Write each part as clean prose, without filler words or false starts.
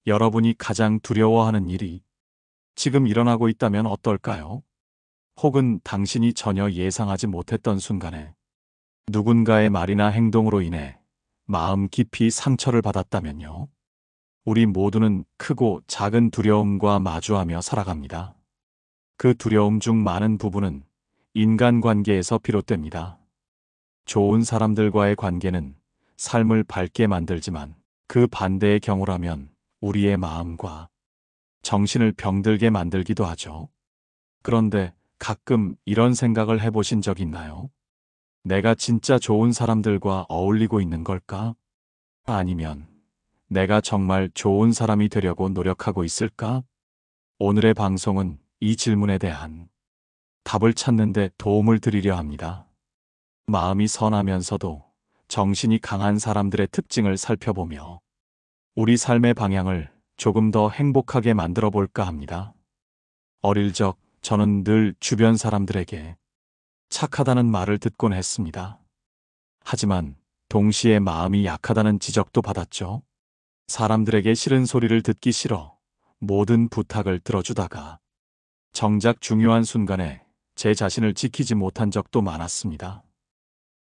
여러분이 가장 두려워하는 일이 지금 일어나고 있다면 어떨까요? 혹은 당신이 전혀 예상하지 못했던 순간에 누군가의 말이나 행동으로 인해 마음 깊이 상처를 받았다면요. 우리 모두는 크고 작은 두려움과 마주하며 살아갑니다. 그 두려움 중 많은 부분은 인간관계에서 비롯됩니다. 좋은 사람들과의 관계는 삶을 밝게 만들지만 그 반대의 경우라면 우리의 마음과 정신을 병들게 만들기도 하죠. 그런데 가끔 이런 생각을 해보신 적 있나요? 내가 진짜 좋은 사람들과 어울리고 있는 걸까? 아니면 내가 정말 좋은 사람이 되려고 노력하고 있을까? 오늘의 방송은 이 질문에 대한 답을 찾는 데 도움을 드리려 합니다. 마음이 선하면서도 정신이 강한 사람들의 특징을 살펴보며 우리 삶의 방향을 조금 더 행복하게 만들어 볼까 합니다. 어릴 적 저는 늘 주변 사람들에게 착하다는 말을 듣곤 했습니다. 하지만 동시에 마음이 약하다는 지적도 받았죠. 사람들에게 싫은 소리를 듣기 싫어 모든 부탁을 들어주다가 정작 중요한 순간에 제 자신을 지키지 못한 적도 많았습니다.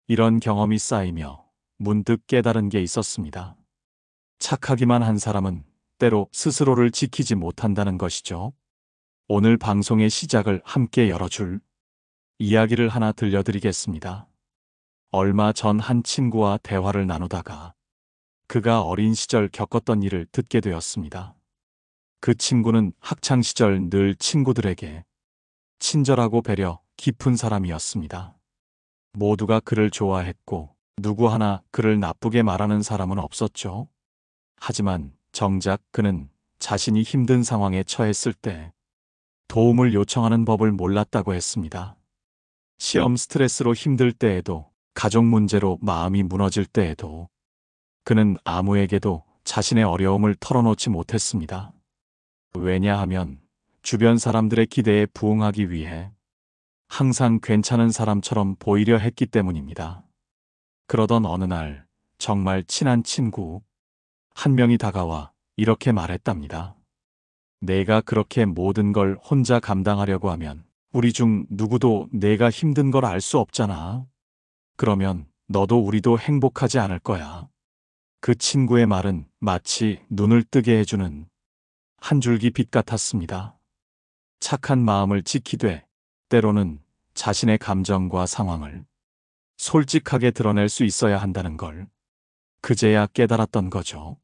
이런 경험이 쌓이며 문득 깨달은 게 있었습니다. 착하기만 한 사람은 때로 스스로를 지키지 못한다는 것이죠. 오늘 방송의 시작을 함께 열어줄 이야기를 하나 들려드리겠습니다. 얼마 전 한 친구와 대화를 나누다가 그가 어린 시절 겪었던 일을 듣게 되었습니다. 그 친구는 학창 시절 늘 친구들에게 친절하고 배려 깊은 사람이었습니다. 모두가 그를 좋아했고 누구 하나 그를 나쁘게 말하는 사람은 없었죠. 하지만 정작 그는 자신이 힘든 상황에 처했을 때 도움을 요청하는 법을 몰랐다고 했습니다. 시험 스트레스로 힘들 때에도, 가족 문제로 마음이 무너질 때에도 그는 아무에게도 자신의 어려움을 털어놓지 못했습니다. 왜냐하면 주변 사람들의 기대에 부응하기 위해 항상 괜찮은 사람처럼 보이려 했기 때문입니다. 그러던 어느 날 정말 친한 친구 한 명이 다가와 이렇게 말했답니다. 내가 그렇게 모든 걸 혼자 감당하려고 하면 우리 중 누구도 내가 힘든 걸 알 수 없잖아. 그러면 너도 우리도 행복하지 않을 거야. 그 친구의 말은 마치 눈을 뜨게 해주는 한 줄기 빛 같았습니다. 착한 마음을 지키되 때로는 자신의 감정과 상황을 솔직하게 드러낼 수 있어야 한다는 걸 그제야 깨달았던 거죠.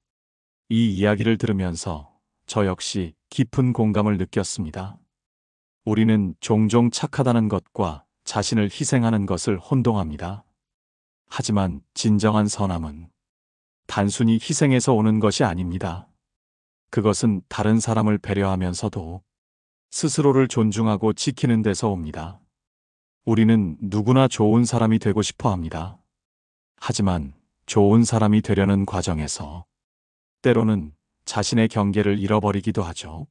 이 이야기를 들으면서 저 역시 깊은 공감을 느꼈습니다. 우리는 종종 착하다는 것과 자신을 희생하는 것을 혼동합니다. 하지만 진정한 선함은 단순히 희생에서 오는 것이 아닙니다. 그것은 다른 사람을 배려하면서도 스스로를 존중하고 지키는 데서 옵니다. 우리는 누구나 좋은 사람이 되고 싶어 합니다. 하지만 좋은 사람이 되려는 과정에서 때로는 자신의 경계를 잃어버리기도 하죠.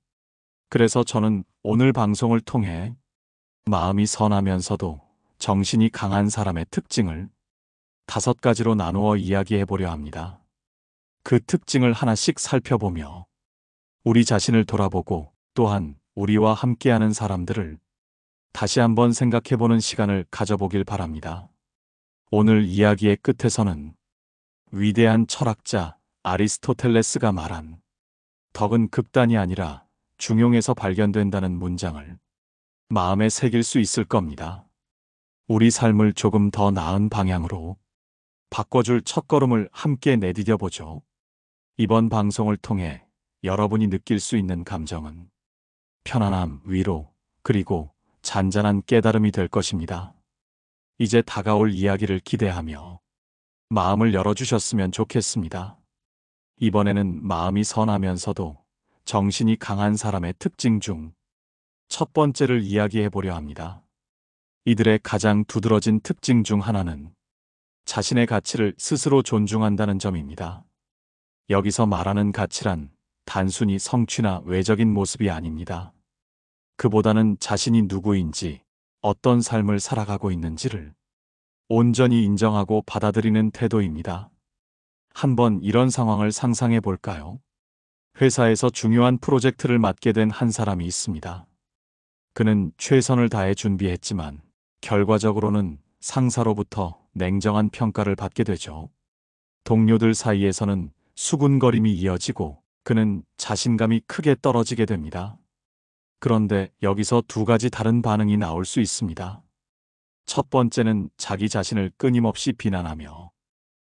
그래서 저는 오늘 방송을 통해 마음이 선하면서도 정신이 강한 사람의 특징을 5가지로 나누어 이야기해 보려 합니다. 그 특징을 하나씩 살펴보며 우리 자신을 돌아보고 또한 우리와 함께하는 사람들을 다시 한번 생각해보는 시간을 가져보길 바랍니다. 오늘 이야기의 끝에서는 위대한 철학자 아리스토텔레스가 말한 덕은 극단이 아니라 중용에서 발견된다는 문장을 마음에 새길 수 있을 겁니다. 우리 삶을 조금 더 나은 방향으로 바꿔줄 첫걸음을 함께 내디뎌 보죠. 이번 방송을 통해 여러분이 느낄 수 있는 감정은 편안함, 위로, 그리고 잔잔한 깨달음이 될 것입니다. 이제 다가올 이야기를 기대하며 마음을 열어주셨으면 좋겠습니다. 이번에는 마음이 선하면서도 정신이 강한 사람의 특징 중 첫 번째를 이야기해 보려 합니다. 이들의 가장 두드러진 특징 중 하나는 자신의 가치를 스스로 존중한다는 점입니다. 여기서 말하는 가치란 단순히 성취나 외적인 모습이 아닙니다. 그보다는 자신이 누구인지, 어떤 삶을 살아가고 있는지를 온전히 인정하고 받아들이는 태도입니다. 한번 이런 상황을 상상해 볼까요? 회사에서 중요한 프로젝트를 맡게 된 한 사람이 있습니다. 그는 최선을 다해 준비했지만 결과적으로는 상사로부터 냉정한 평가를 받게 되죠. 동료들 사이에서는 수군거림이 이어지고 그는 자신감이 크게 떨어지게 됩니다. 그런데 여기서 두 가지 다른 반응이 나올 수 있습니다. 첫 번째는 자기 자신을 끊임없이 비난하며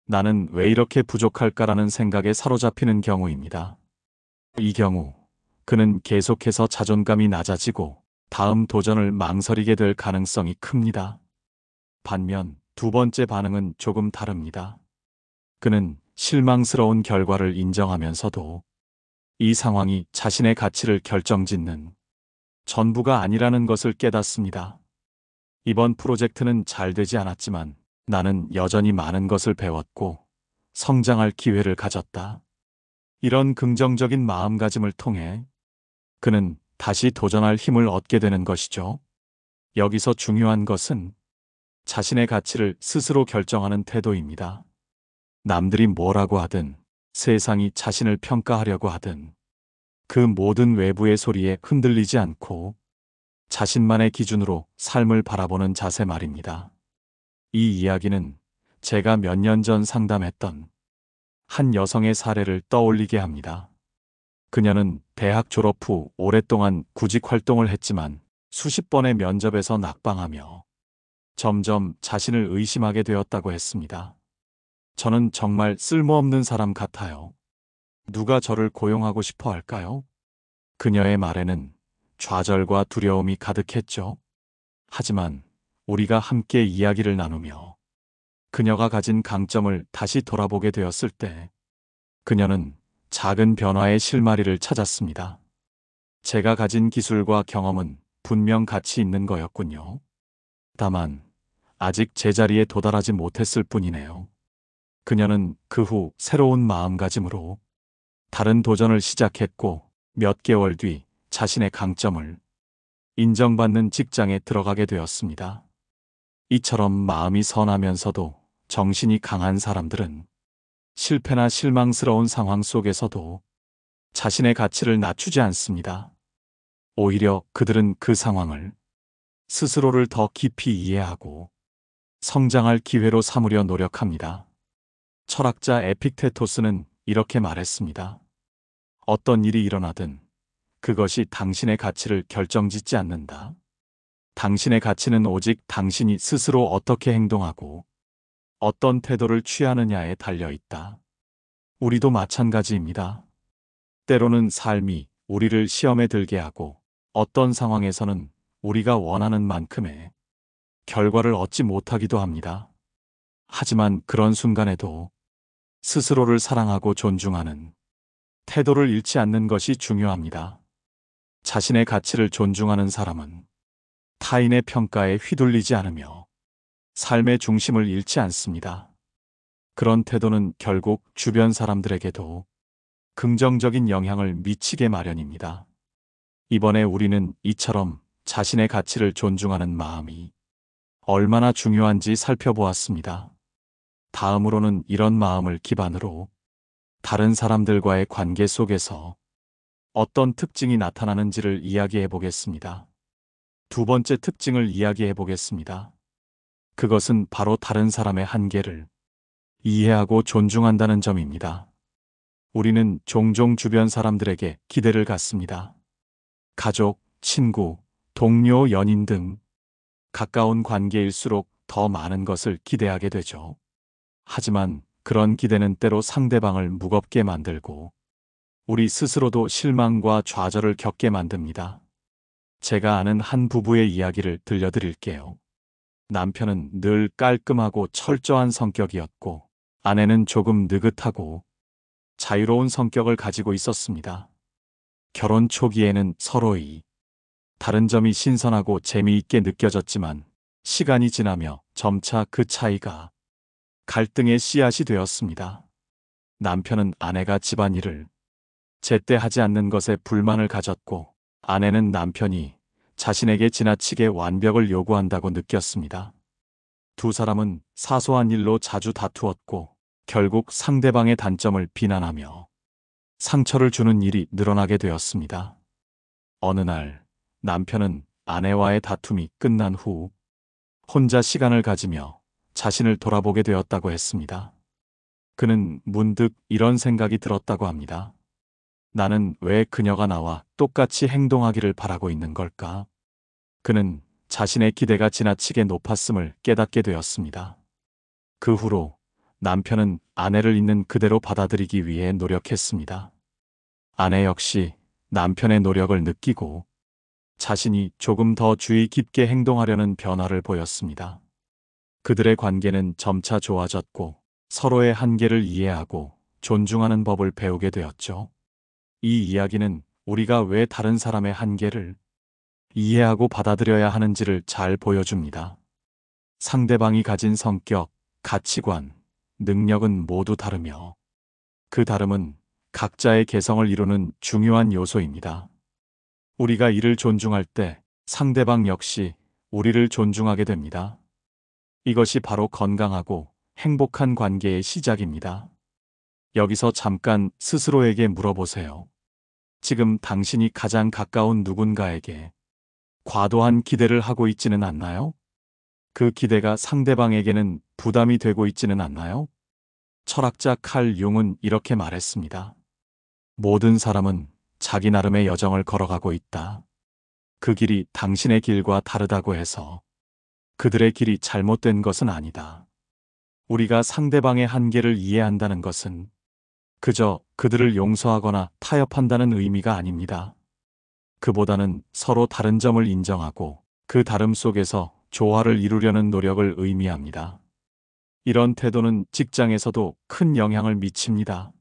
나는 왜 이렇게 부족할까라는 생각에 사로잡히는 경우입니다. 이 경우 그는 계속해서 자존감이 낮아지고 다음 도전을 망설이게 될 가능성이 큽니다. 반면 두 번째 반응은 조금 다릅니다. 그는 실망스러운 결과를 인정하면서도 이 상황이 자신의 가치를 결정짓는 전부가 아니라는 것을 깨닫습니다. 이번 프로젝트는 잘 되지 않았지만 나는 여전히 많은 것을 배웠고 성장할 기회를 가졌다. 이런 긍정적인 마음가짐을 통해 그는 다시 도전할 힘을 얻게 되는 것이죠. 여기서 중요한 것은 자신의 가치를 스스로 결정하는 태도입니다. 남들이 뭐라고 하든 세상이 자신을 평가하려고 하든 그 모든 외부의 소리에 흔들리지 않고 자신만의 기준으로 삶을 바라보는 자세 말입니다. 이 이야기는 제가 몇 년 전 상담했던 한 여성의 사례를 떠올리게 합니다. 그녀는 대학 졸업 후 오랫동안 구직 활동을 했지만 수십 번의 면접에서 낙방하며 점점 자신을 의심하게 되었다고 했습니다. 저는 정말 쓸모없는 사람 같아요. 누가 저를 고용하고 싶어 할까요? 그녀의 말에는 좌절과 두려움이 가득했죠. 하지만 우리가 함께 이야기를 나누며 그녀가 가진 강점을 다시 돌아보게 되었을 때 그녀는 작은 변화의 실마리를 찾았습니다. 제가 가진 기술과 경험은 분명 가치 있는 거였군요. 다만 아직 제자리에 도달하지 못했을 뿐이네요. 그녀는 그 후 새로운 마음가짐으로 다른 도전을 시작했고 몇 개월 뒤 자신의 강점을 인정받는 직장에 들어가게 되었습니다. 이처럼 마음이 선하면서도 정신이 강한 사람들은 실패나 실망스러운 상황 속에서도 자신의 가치를 낮추지 않습니다. 오히려 그들은 그 상황을 스스로를 더 깊이 이해하고 성장할 기회로 삼으려 노력합니다. 철학자 에픽테토스는 이렇게 말했습니다. 어떤 일이 일어나든 그것이 당신의 가치를 결정짓지 않는다. 당신의 가치는 오직 당신이 스스로 어떻게 행동하고 어떤 태도를 취하느냐에 달려 있다. 우리도 마찬가지입니다. 때로는 삶이 우리를 시험에 들게 하고 어떤 상황에서는 우리가 원하는 만큼의 결과를 얻지 못하기도 합니다. 하지만 그런 순간에도 스스로를 사랑하고 존중하는 태도를 잃지 않는 것이 중요합니다. 자신의 가치를 존중하는 사람은 타인의 평가에 휘둘리지 않으며 삶의 중심을 잃지 않습니다. 그런 태도는 결국 주변 사람들에게도 긍정적인 영향을 미치게 마련입니다. 이번에 우리는 이처럼 자신의 가치를 존중하는 마음이 얼마나 중요한지 살펴보았습니다. 다음으로는 이런 마음을 기반으로 다른 사람들과의 관계 속에서 어떤 특징이 나타나는지를 이야기해 보겠습니다. 두 번째 특징을 이야기해 보겠습니다. 그것은 바로 다른 사람의 한계를 이해하고 존중한다는 점입니다. 우리는 종종 주변 사람들에게 기대를 갖습니다. 가족, 친구, 동료, 연인 등 가까운 관계일수록 더 많은 것을 기대하게 되죠. 하지만 그런 기대는 때로 상대방을 무겁게 만들고 우리 스스로도 실망과 좌절을 겪게 만듭니다. 제가 아는 한 부부의 이야기를 들려드릴게요. 남편은 늘 깔끔하고 철저한 성격이었고 아내는 조금 느긋하고 자유로운 성격을 가지고 있었습니다. 결혼 초기에는 서로의 다른 점이 신선하고 재미있게 느껴졌지만 시간이 지나며 점차 그 차이가 갈등의 씨앗이 되었습니다. 남편은 아내가 집안일을 제때 하지 않는 것에 불만을 가졌고 아내는 남편이 자신에게 지나치게 완벽을 요구한다고 느꼈습니다. 두 사람은 사소한 일로 자주 다투었고 결국 상대방의 단점을 비난하며 상처를 주는 일이 늘어나게 되었습니다. 어느 날 남편은 아내와의 다툼이 끝난 후 혼자 시간을 가지며 자신을 돌아보게 되었다고 했습니다. 그는 문득 이런 생각이 들었다고 합니다. 나는 왜 그녀가 나와 똑같이 행동하기를 바라고 있는 걸까? 그는 자신의 기대가 지나치게 높았음을 깨닫게 되었습니다. 그 후로 남편은 아내를 있는 그대로 받아들이기 위해 노력했습니다. 아내 역시 남편의 노력을 느끼고 자신이 조금 더 주의 깊게 행동하려는 변화를 보였습니다. 그들의 관계는 점차 좋아졌고 서로의 한계를 이해하고 존중하는 법을 배우게 되었죠. 이 이야기는 우리가 왜 다른 사람의 한계를 이해하고 받아들여야 하는지를 잘 보여줍니다. 상대방이 가진 성격, 가치관, 능력은 모두 다르며 그 다름은 각자의 개성을 이루는 중요한 요소입니다. 우리가 이를 존중할 때 상대방 역시 우리를 존중하게 됩니다. 이것이 바로 건강하고 행복한 관계의 시작입니다. 여기서 잠깐 스스로에게 물어보세요. 지금 당신이 가장 가까운 누군가에게 과도한 기대를 하고 있지는 않나요? 그 기대가 상대방에게는 부담이 되고 있지는 않나요? 철학자 칼 융은 이렇게 말했습니다. 모든 사람은 자기 나름의 여정을 걸어가고 있다. 그 길이 당신의 길과 다르다고 해서 그들의 길이 잘못된 것은 아니다. 우리가 상대방의 한계를 이해한다는 것은 그저 그들을 용서하거나 타협한다는 의미가 아닙니다. 그보다는 서로 다른 점을 인정하고 그 다름 속에서 조화를 이루려는 노력을 의미합니다. 이런 태도는 직장에서도 큰 영향을 미칩니다.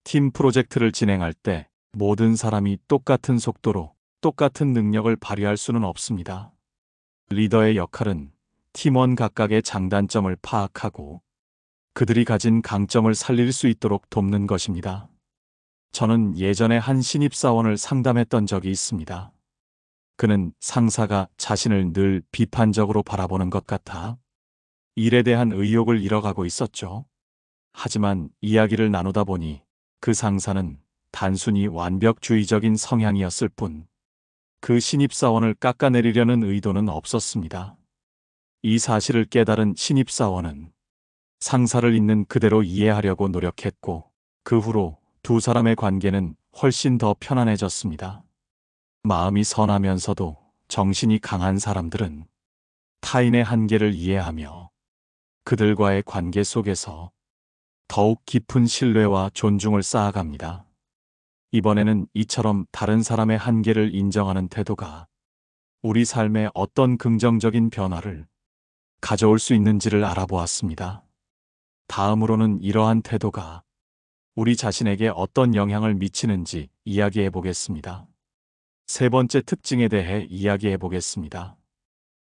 팀 프로젝트를 진행할 때 모든 사람이 똑같은 속도로 똑같은 능력을 발휘할 수는 없습니다. 리더의 역할은 팀원 각각의 장단점을 파악하고 그들이 가진 강점을 살릴 수 있도록 돕는 것입니다. 저는 예전에 한 신입사원을 상담했던 적이 있습니다. 그는 상사가 자신을 늘 비판적으로 바라보는 것 같아 일에 대한 의욕을 잃어가고 있었죠. 하지만 이야기를 나누다 보니 그 상사는 단순히 완벽주의적인 성향이었을 뿐 그 신입사원을 깎아내리려는 의도는 없었습니다. 이 사실을 깨달은 신입사원은 상사를 있는 그대로 이해하려고 노력했고 그 후로 두 사람의 관계는 훨씬 더 편안해졌습니다. 마음이 선하면서도 정신이 강한 사람들은 타인의 한계를 이해하며 그들과의 관계 속에서 더욱 깊은 신뢰와 존중을 쌓아갑니다. 이번에는 이처럼 다른 사람의 한계를 인정하는 태도가 우리 삶에 어떤 긍정적인 변화를 가져올 수 있는지를 알아보았습니다. 다음으로는 이러한 태도가 우리 자신에게 어떤 영향을 미치는지 이야기해 보겠습니다. 세 번째 특징에 대해 이야기해 보겠습니다.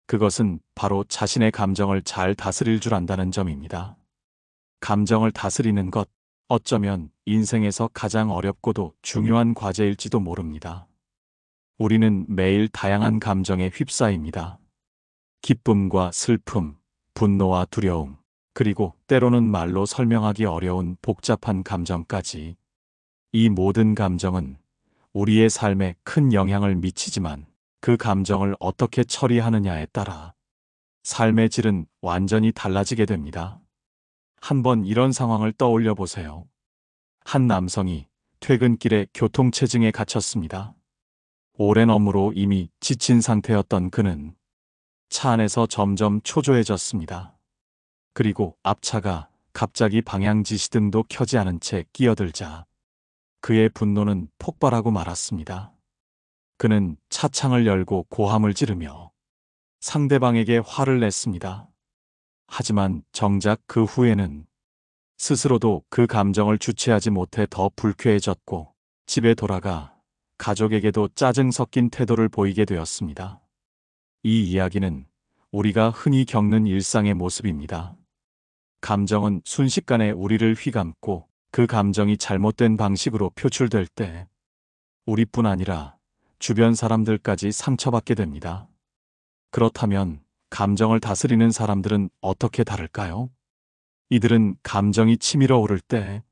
그것은 바로 자신의 감정을 잘 다스릴 줄 안다는 점입니다. 감정을 다스리는 것, 어쩌면 인생에서 가장 어렵고도 중요한 과제일지도 모릅니다. 우리는 매일 다양한 감정에 휩싸입니다. 기쁨과 슬픔, 분노와 두려움, 그리고 때로는 말로 설명하기 어려운 복잡한 감정까지. 이 모든 감정은 우리의 삶에 큰 영향을 미치지만 그 감정을 어떻게 처리하느냐에 따라 삶의 질은 완전히 달라지게 됩니다. 한번 이런 상황을 떠올려 보세요. 한 남성이 퇴근길에 교통체증에 갇혔습니다. 오랜 업무로 이미 지친 상태였던 그는 차 안에서 점점 초조해졌습니다. 그리고 앞차가 갑자기 방향 지시등도 켜지 않은 채 끼어들자 그의 분노는 폭발하고 말았습니다. 그는 차창을 열고 고함을 지르며 상대방에게 화를 냈습니다. 하지만 정작 그 후에는 스스로도 그 감정을 주체하지 못해 더 불쾌해졌고 집에 돌아가 가족에게도 짜증 섞인 태도를 보이게 되었습니다. 이 이야기는 우리가 흔히 겪는 일상의 모습입니다. 감정은 순식간에 우리를 휘감고 그 감정이 잘못된 방식으로 표출될 때 우리뿐 아니라 주변 사람들까지 상처받게 됩니다. 그렇다면 감정을 다스리는 사람들은 어떻게 다를까요? 이들은 감정이 치밀어 오를 때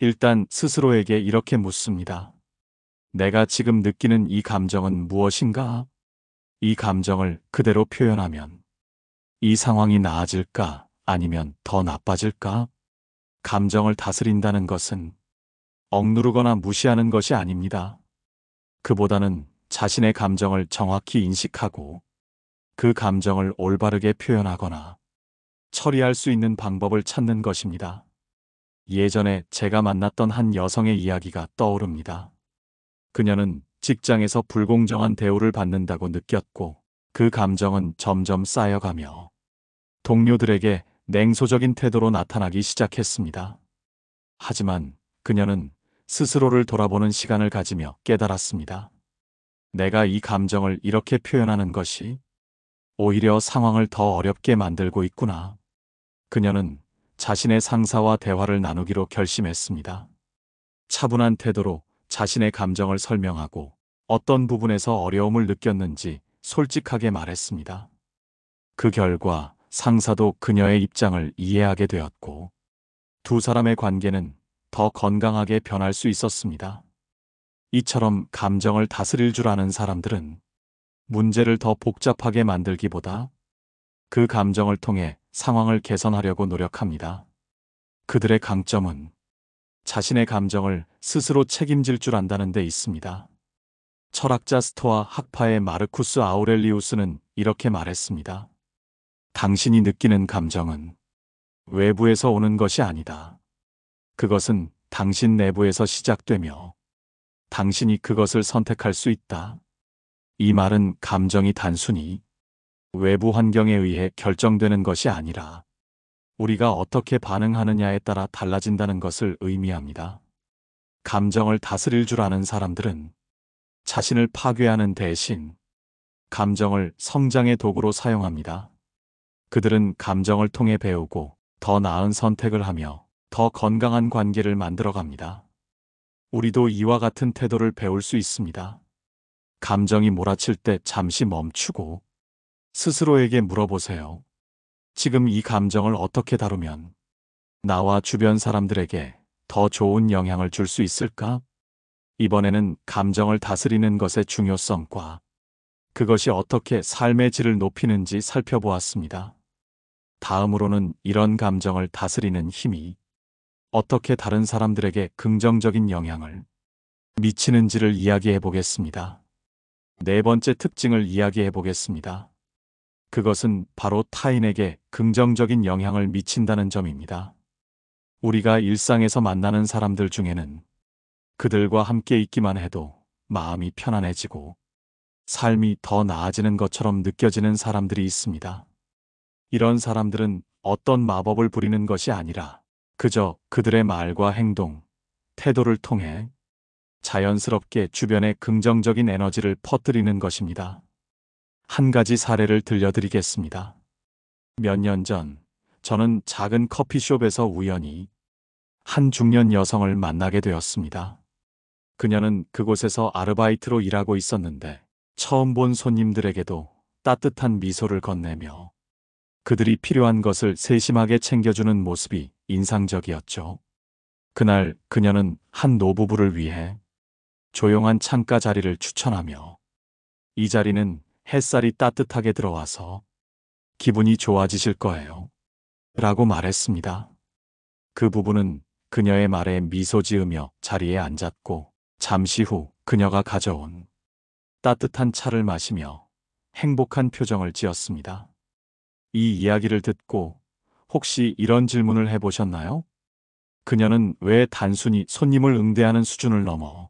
일단 스스로에게 이렇게 묻습니다. 내가 지금 느끼는 이 감정은 무엇인가? 이 감정을 그대로 표현하면 이 상황이 나아질까? 아니면 더 나빠질까? 감정을 다스린다는 것은 억누르거나 무시하는 것이 아닙니다. 그보다는 자신의 감정을 정확히 인식하고 그 감정을 올바르게 표현하거나 처리할 수 있는 방법을 찾는 것입니다. 예전에 제가 만났던 한 여성의 이야기가 떠오릅니다. 그녀는 직장에서 불공정한 대우를 받는다고 느꼈고 그 감정은 점점 쌓여가며 동료들에게 냉소적인 태도로 나타나기 시작했습니다. 하지만 그녀는 스스로를 돌아보는 시간을 가지며 깨달았습니다. 내가 이 감정을 이렇게 표현하는 것이 오히려 상황을 더 어렵게 만들고 있구나. 그녀는 자신의 상사와 대화를 나누기로 결심했습니다. 차분한 태도로 자신의 감정을 설명하고 어떤 부분에서 어려움을 느꼈는지 솔직하게 말했습니다. 그 결과 상사도 그녀의 입장을 이해하게 되었고 두 사람의 관계는 더 건강하게 변할 수 있었습니다. 이처럼 감정을 다스릴 줄 아는 사람들은 문제를 더 복잡하게 만들기보다 그 감정을 통해 상황을 개선하려고 노력합니다. 그들의 강점은 자신의 감정을 스스로 책임질 줄 안다는 데 있습니다. 철학자 스토아 학파의 마르쿠스 아우렐리우스는 이렇게 말했습니다. 당신이 느끼는 감정은 외부에서 오는 것이 아니다. 그것은 당신 내부에서 시작되며 당신이 그것을 선택할 수 있다. 이 말은 감정이 단순히 외부 환경에 의해 결정되는 것이 아니라 우리가 어떻게 반응하느냐에 따라 달라진다는 것을 의미합니다. 감정을 다스릴 줄 아는 사람들은 자신을 파괴하는 대신 감정을 성장의 도구로 사용합니다. 그들은 감정을 통해 배우고 더 나은 선택을 하며 더 건강한 관계를 만들어갑니다. 우리도 이와 같은 태도를 배울 수 있습니다. 감정이 몰아칠 때 잠시 멈추고 스스로에게 물어보세요. 지금 이 감정을 어떻게 다루면 나와 주변 사람들에게 더 좋은 영향을 줄 수 있을까? 이번에는 감정을 다스리는 것의 중요성과 그것이 어떻게 삶의 질을 높이는지 살펴보았습니다. 다음으로는 이런 감정을 다스리는 힘이 어떻게 다른 사람들에게 긍정적인 영향을 미치는지를 이야기해 보겠습니다. 네 번째 특징을 이야기해 보겠습니다. 그것은 바로 타인에게 긍정적인 영향을 미친다는 점입니다. 우리가 일상에서 만나는 사람들 중에는 그들과 함께 있기만 해도 마음이 편안해지고 삶이 더 나아지는 것처럼 느껴지는 사람들이 있습니다. 이런 사람들은 어떤 마법을 부리는 것이 아니라 그저 그들의 말과 행동, 태도를 통해 자연스럽게 주변에 긍정적인 에너지를 퍼뜨리는 것입니다. 한 가지 사례를 들려드리겠습니다. 몇 년 전, 저는 작은 커피숍에서 우연히 한 중년 여성을 만나게 되었습니다. 그녀는 그곳에서 아르바이트로 일하고 있었는데 처음 본 손님들에게도 따뜻한 미소를 건네며 그들이 필요한 것을 세심하게 챙겨주는 모습이 인상적이었죠. 그날 그녀는 한 노부부를 위해 조용한 창가 자리를 추천하며 이 자리는 햇살이 따뜻하게 들어와서 기분이 좋아지실 거예요. 라고 말했습니다. 그 부부는 그녀의 말에 미소 지으며 자리에 앉았고 잠시 후 그녀가 가져온 따뜻한 차를 마시며 행복한 표정을 지었습니다. 이 이야기를 듣고 혹시 이런 질문을 해보셨나요? 그녀는 왜 단순히 손님을 응대하는 수준을 넘어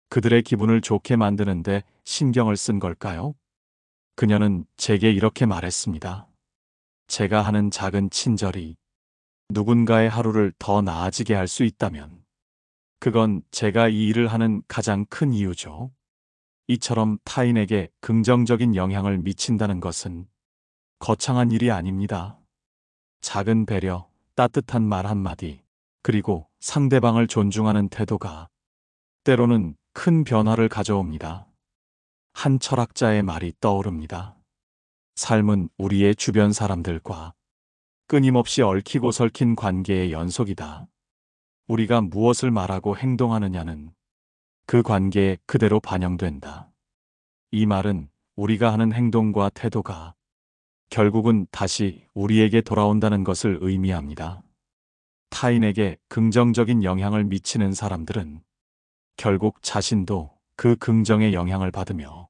그들의 기분을 좋게 만드는데 신경을 쓴 걸까요? 그녀는 제게 이렇게 말했습니다. 제가 하는 작은 친절이 누군가의 하루를 더 나아지게 할 수 있다면 그건 제가 이 일을 하는 가장 큰 이유죠. 이처럼 타인에게 긍정적인 영향을 미친다는 것은 거창한 일이 아닙니다. 작은 배려, 따뜻한 말 한마디, 그리고 상대방을 존중하는 태도가 때로는 큰 변화를 가져옵니다. 한 철학자의 말이 떠오릅니다. 삶은 우리의 주변 사람들과 끊임없이 얽히고 설킨 관계의 연속이다. 우리가 무엇을 말하고 행동하느냐는 그 관계에 그대로 반영된다. 이 말은 우리가 하는 행동과 태도가 결국은 다시 우리에게 돌아온다는 것을 의미합니다. 타인에게 긍정적인 영향을 미치는 사람들은 결국 자신도 그 긍정의 영향을 받으며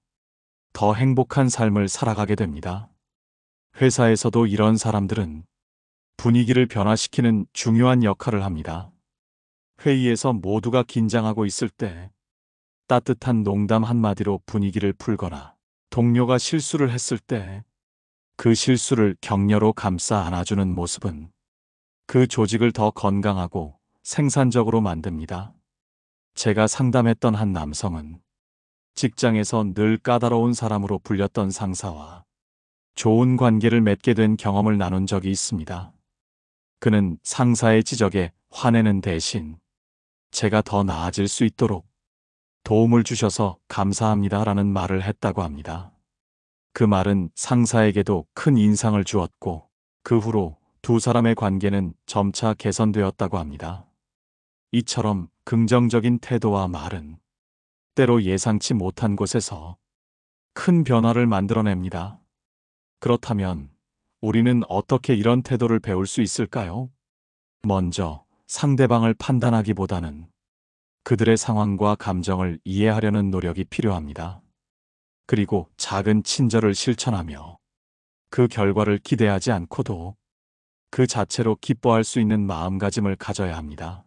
더 행복한 삶을 살아가게 됩니다. 회사에서도 이런 사람들은 분위기를 변화시키는 중요한 역할을 합니다. 회의에서 모두가 긴장하고 있을 때 따뜻한 농담 한마디로 분위기를 풀거나, 동료가 실수를 했을 때 그 실수를 격려로 감싸 안아주는 모습은 그 조직을 더 건강하고 생산적으로 만듭니다. 제가 상담했던 한 남성은 직장에서 늘 까다로운 사람으로 불렸던 상사와 좋은 관계를 맺게 된 경험을 나눈 적이 있습니다. 그는 상사의 지적에 화내는 대신 제가 더 나아질 수 있도록 도움을 주셔서 감사합니다라는 말을 했다고 합니다. 그 말은 상사에게도 큰 인상을 주었고 그 후로 두 사람의 관계는 점차 개선되었다고 합니다. 이처럼 긍정적인 태도와 말은 때로 예상치 못한 곳에서 큰 변화를 만들어냅니다. 그렇다면 우리는 어떻게 이런 태도를 배울 수 있을까요? 먼저 상대방을 판단하기보다는 그들의 상황과 감정을 이해하려는 노력이 필요합니다. 그리고 작은 친절을 실천하며 그 결과를 기대하지 않고도 그 자체로 기뻐할 수 있는 마음가짐을 가져야 합니다.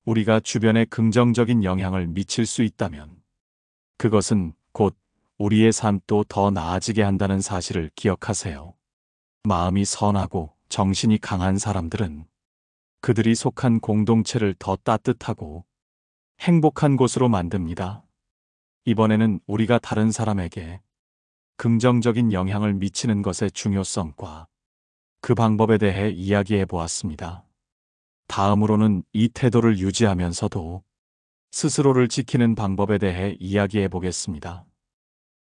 우리가 주변에 긍정적인 영향을 미칠 수 있다면 그것은 곧 우리의 삶도 더 나아지게 한다는 사실을 기억하세요. 마음이 선하고 정신이 강한 사람들은 그들이 속한 공동체를 더 따뜻하고 행복한 곳으로 만듭니다. 이번에는 우리가 다른 사람에게 긍정적인 영향을 미치는 것의 중요성과 그 방법에 대해 이야기해 보았습니다. 다음으로는 이 태도를 유지하면서도 스스로를 지키는 방법에 대해 이야기해 보겠습니다.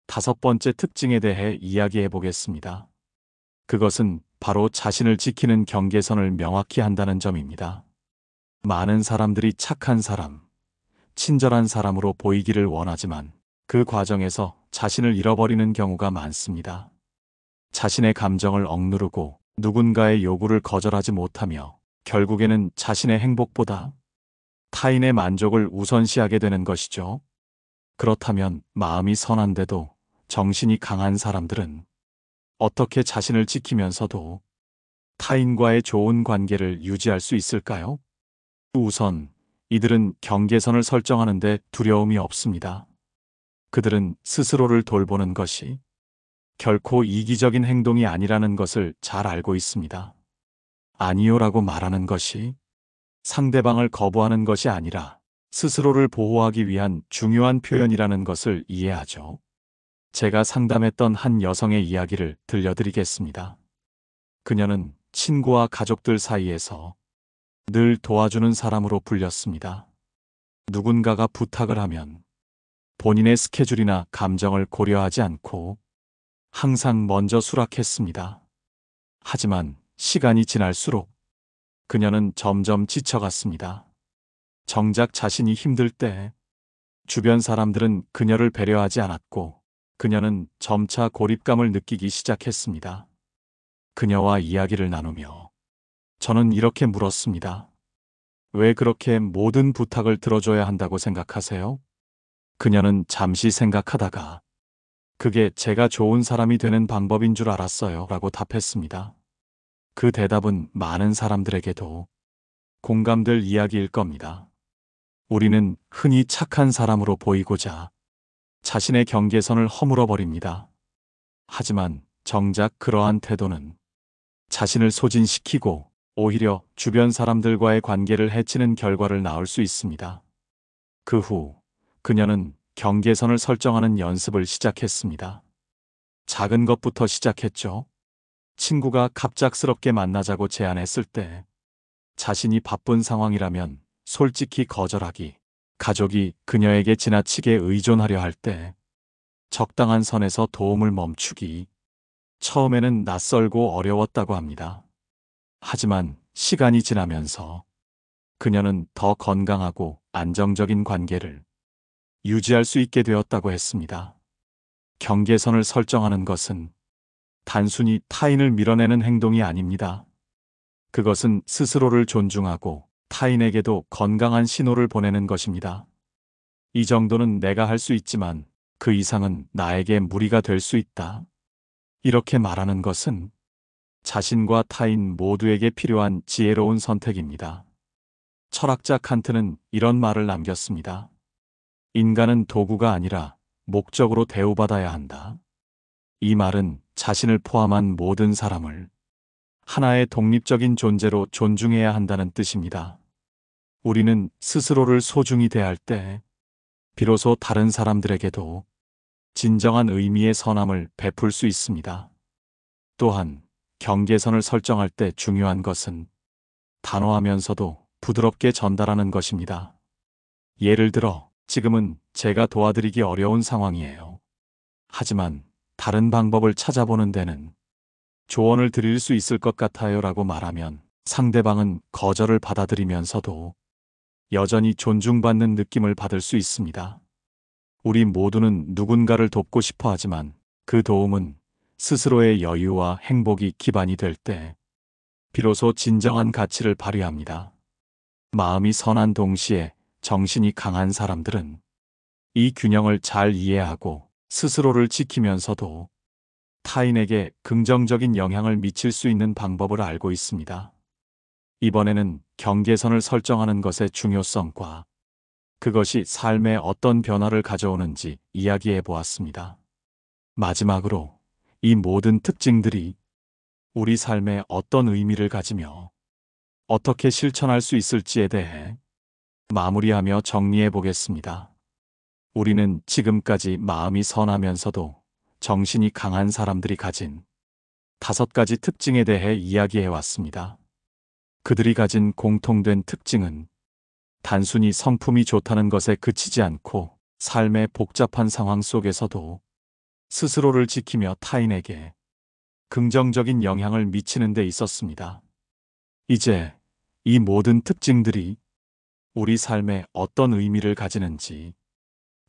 다섯 번째 특징에 대해 이야기해 보겠습니다. 그것은 바로 자신을 지키는 경계선을 명확히 한다는 점입니다. 많은 사람들이 착한 사람, 친절한 사람으로 보이기를 원하지만 그 과정에서 자신을 잃어버리는 경우가 많습니다. 자신의 감정을 억누르고 누군가의 요구를 거절하지 못하며 결국에는 자신의 행복보다 타인의 만족을 우선시하게 되는 것이죠. 그렇다면 마음이 선한데도 정신이 강한 사람들은 어떻게 자신을 지키면서도 타인과의 좋은 관계를 유지할 수 있을까요? 우선 이들은 경계선을 설정하는데 두려움이 없습니다. 그들은 스스로를 돌보는 것이 결코 이기적인 행동이 아니라는 것을 잘 알고 있습니다. 아니요라고 말하는 것이 상대방을 거부하는 것이 아니라 스스로를 보호하기 위한 중요한 표현이라는 것을 이해하죠. 제가 상담했던 한 여성의 이야기를 들려드리겠습니다. 그녀는 친구와 가족들 사이에서 늘 도와주는 사람으로 불렸습니다. 누군가가 부탁을 하면 본인의 스케줄이나 감정을 고려하지 않고 항상 먼저 수락했습니다. 하지만 시간이 지날수록 그녀는 점점 지쳐갔습니다. 정작 자신이 힘들 때 주변 사람들은 그녀를 배려하지 않았고 그녀는 점차 고립감을 느끼기 시작했습니다. 그녀와 이야기를 나누며 저는 이렇게 물었습니다. 왜 그렇게 모든 부탁을 들어줘야 한다고 생각하세요? 그녀는 잠시 생각하다가 그게 제가 좋은 사람이 되는 방법인 줄 알았어요 라고 답했습니다. 그 대답은 많은 사람들에게도 공감될 이야기일 겁니다. 우리는 흔히 착한 사람으로 보이고자 자신의 경계선을 허물어버립니다. 하지만 정작 그러한 태도는 자신을 소진시키고 오히려 주변 사람들과의 관계를 해치는 결과를 낳을 수 있습니다. 그 후 그녀는 경계선을 설정하는 연습을 시작했습니다. 작은 것부터 시작했죠. 친구가 갑작스럽게 만나자고 제안했을 때 자신이 바쁜 상황이라면 솔직히 거절하기, 가족이 그녀에게 지나치게 의존하려 할 때 적당한 선에서 도움을 멈추기. 처음에는 낯설고 어려웠다고 합니다. 하지만 시간이 지나면서 그녀는 더 건강하고 안정적인 관계를 유지할 수 있게 되었다고 했습니다. 경계선을 설정하는 것은 단순히 타인을 밀어내는 행동이 아닙니다. 그것은 스스로를 존중하고 타인에게도 건강한 신호를 보내는 것입니다. 이 정도는 내가 할 수 있지만 그 이상은 나에게 무리가 될 수 있다. 이렇게 말하는 것은 자신과 타인 모두에게 필요한 지혜로운 선택입니다. 철학자 칸트는 이런 말을 남겼습니다. 인간은 도구가 아니라 목적으로 대우받아야 한다. 이 말은 자신을 포함한 모든 사람을 하나의 독립적인 존재로 존중해야 한다는 뜻입니다. 우리는 스스로를 소중히 대할 때 비로소 다른 사람들에게도 진정한 의미의 선함을 베풀 수 있습니다. 또한 경계선을 설정할 때 중요한 것은 단호하면서도 부드럽게 전달하는 것입니다. 예를 들어, 지금은 제가 도와드리기 어려운 상황이에요. 하지만 다른 방법을 찾아보는 데는 조언을 드릴 수 있을 것 같아요 라고 말하면 상대방은 거절을 받아들이면서도 여전히 존중받는 느낌을 받을 수 있습니다. 우리 모두는 누군가를 돕고 싶어 하지만 그 도움은 스스로의 여유와 행복이 기반이 될 때 비로소 진정한 가치를 발휘합니다. 마음이 선한 동시에 정신이 강한 사람들은 이 균형을 잘 이해하고 스스로를 지키면서도 타인에게 긍정적인 영향을 미칠 수 있는 방법을 알고 있습니다. 이번에는 경계선을 설정하는 것의 중요성과 그것이 삶에 어떤 변화를 가져오는지 이야기해 보았습니다. 마지막으로 이 모든 특징들이 우리 삶에 어떤 의미를 가지며 어떻게 실천할 수 있을지에 대해 마무리하며 정리해 보겠습니다. 우리는 지금까지 마음이 선하면서도 정신이 강한 사람들이 가진 5가지 특징에 대해 이야기해 왔습니다. 그들이 가진 공통된 특징은 단순히 성품이 좋다는 것에 그치지 않고 삶의 복잡한 상황 속에서도 스스로를 지키며 타인에게 긍정적인 영향을 미치는 데 있었습니다. 이제 이 모든 특징들이 우리 삶에 어떤 의미를 가지는지,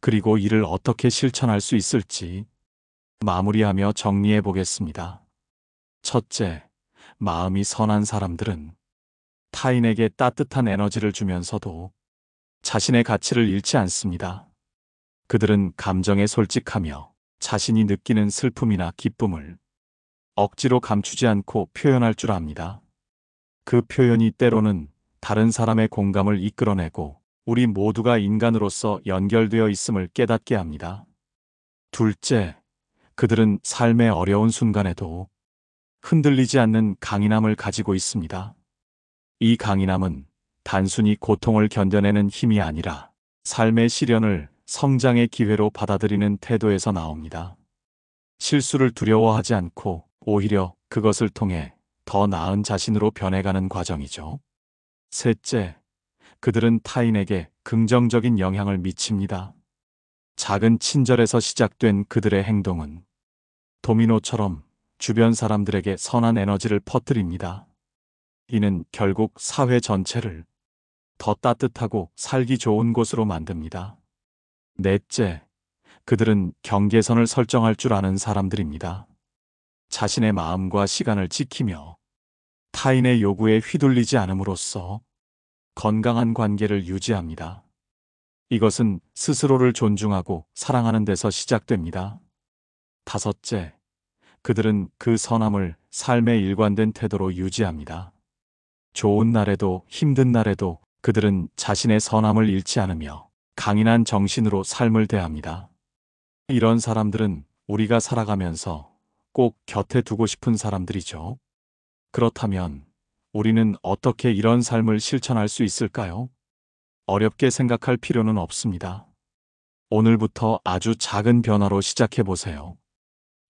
그리고 이를 어떻게 실천할 수 있을지 마무리하며 정리해 보겠습니다. 첫째, 마음이 선한 사람들은 타인에게 따뜻한 에너지를 주면서도 자신의 가치를 잃지 않습니다. 그들은 감정에 솔직하며 자신이 느끼는 슬픔이나 기쁨을 억지로 감추지 않고 표현할 줄 압니다. 그 표현이 때로는 다른 사람의 공감을 이끌어내고 우리 모두가 인간으로서 연결되어 있음을 깨닫게 합니다. 둘째, 그들은 삶의 어려운 순간에도 흔들리지 않는 강인함을 가지고 있습니다. 이 강인함은 단순히 고통을 견뎌내는 힘이 아니라 삶의 시련을 성장의 기회로 받아들이는 태도에서 나옵니다. 실수를 두려워하지 않고 오히려 그것을 통해 더 나은 자신으로 변해가는 과정이죠. 셋째, 그들은 타인에게 긍정적인 영향을 미칩니다. 작은 친절에서 시작된 그들의 행동은 도미노처럼 주변 사람들에게 선한 에너지를 퍼뜨립니다. 이는 결국 사회 전체를 더 따뜻하고 살기 좋은 곳으로 만듭니다. 넷째, 그들은 경계선을 설정할 줄 아는 사람들입니다. 자신의 마음과 시간을 지키며 타인의 요구에 휘둘리지 않음으로써 건강한 관계를 유지합니다. 이것은 스스로를 존중하고 사랑하는 데서 시작됩니다. 다섯째, 그들은 그 선함을 삶의 일관된 태도로 유지합니다. 좋은 날에도 힘든 날에도 그들은 자신의 선함을 잃지 않으며 강인한 정신으로 삶을 대합니다. 이런 사람들은 우리가 살아가면서 꼭 곁에 두고 싶은 사람들이죠. 그렇다면 우리는 어떻게 이런 삶을 실천할 수 있을까요? 어렵게 생각할 필요는 없습니다. 오늘부터 아주 작은 변화로 시작해 보세요.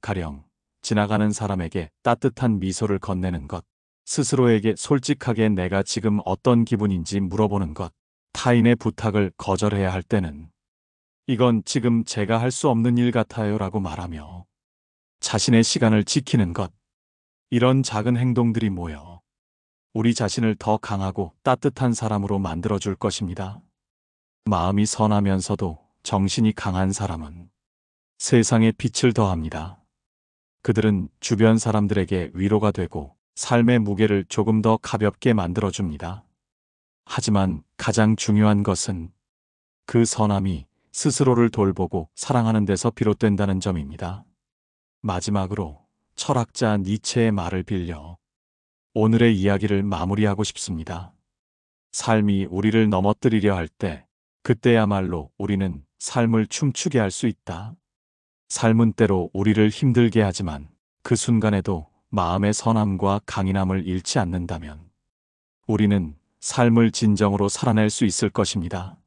가령 지나가는 사람에게 따뜻한 미소를 건네는 것, 스스로에게 솔직하게 내가 지금 어떤 기분인지 물어보는 것, 타인의 부탁을 거절해야 할 때는 이건 지금 제가 할 수 없는 일 같아요 라고 말하며 자신의 시간을 지키는 것, 이런 작은 행동들이 모여 우리 자신을 더 강하고 따뜻한 사람으로 만들어줄 것입니다. 마음이 선하면서도 정신이 강한 사람은 세상에 빛을 더합니다. 그들은 주변 사람들에게 위로가 되고 삶의 무게를 조금 더 가볍게 만들어줍니다. 하지만 가장 중요한 것은 그 선함이 스스로를 돌보고 사랑하는 데서 비롯된다는 점입니다. 마지막으로 철학자 니체의 말을 빌려 오늘의 이야기를 마무리하고 싶습니다. 삶이 우리를 넘어뜨리려 할 때, 그때야말로 우리는 삶을 춤추게 할 수 있다. 삶은 때로 우리를 힘들게 하지만 그 순간에도 마음의 선함과 강인함을 잃지 않는다면 우리는 삶을 진정으로 살아낼 수 있을 것입니다.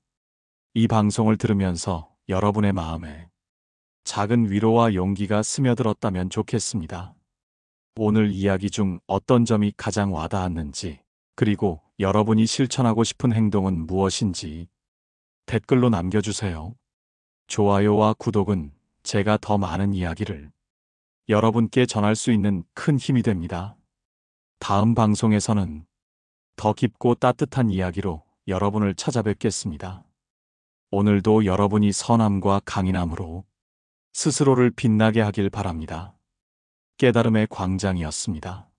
이 방송을 들으면서 여러분의 마음에 작은 위로와 용기가 스며들었다면 좋겠습니다. 오늘 이야기 중 어떤 점이 가장 와닿았는지, 그리고 여러분이 실천하고 싶은 행동은 무엇인지 댓글로 남겨주세요. 좋아요와 구독은 제가 더 많은 이야기를 여러분께 전할 수 있는 큰 힘이 됩니다. 다음 방송에서는 더 깊고 따뜻한 이야기로 여러분을 찾아뵙겠습니다. 오늘도 여러분이 선함과 강인함으로 스스로를 빛나게 하길 바랍니다. 깨달음의 광장이었습니다.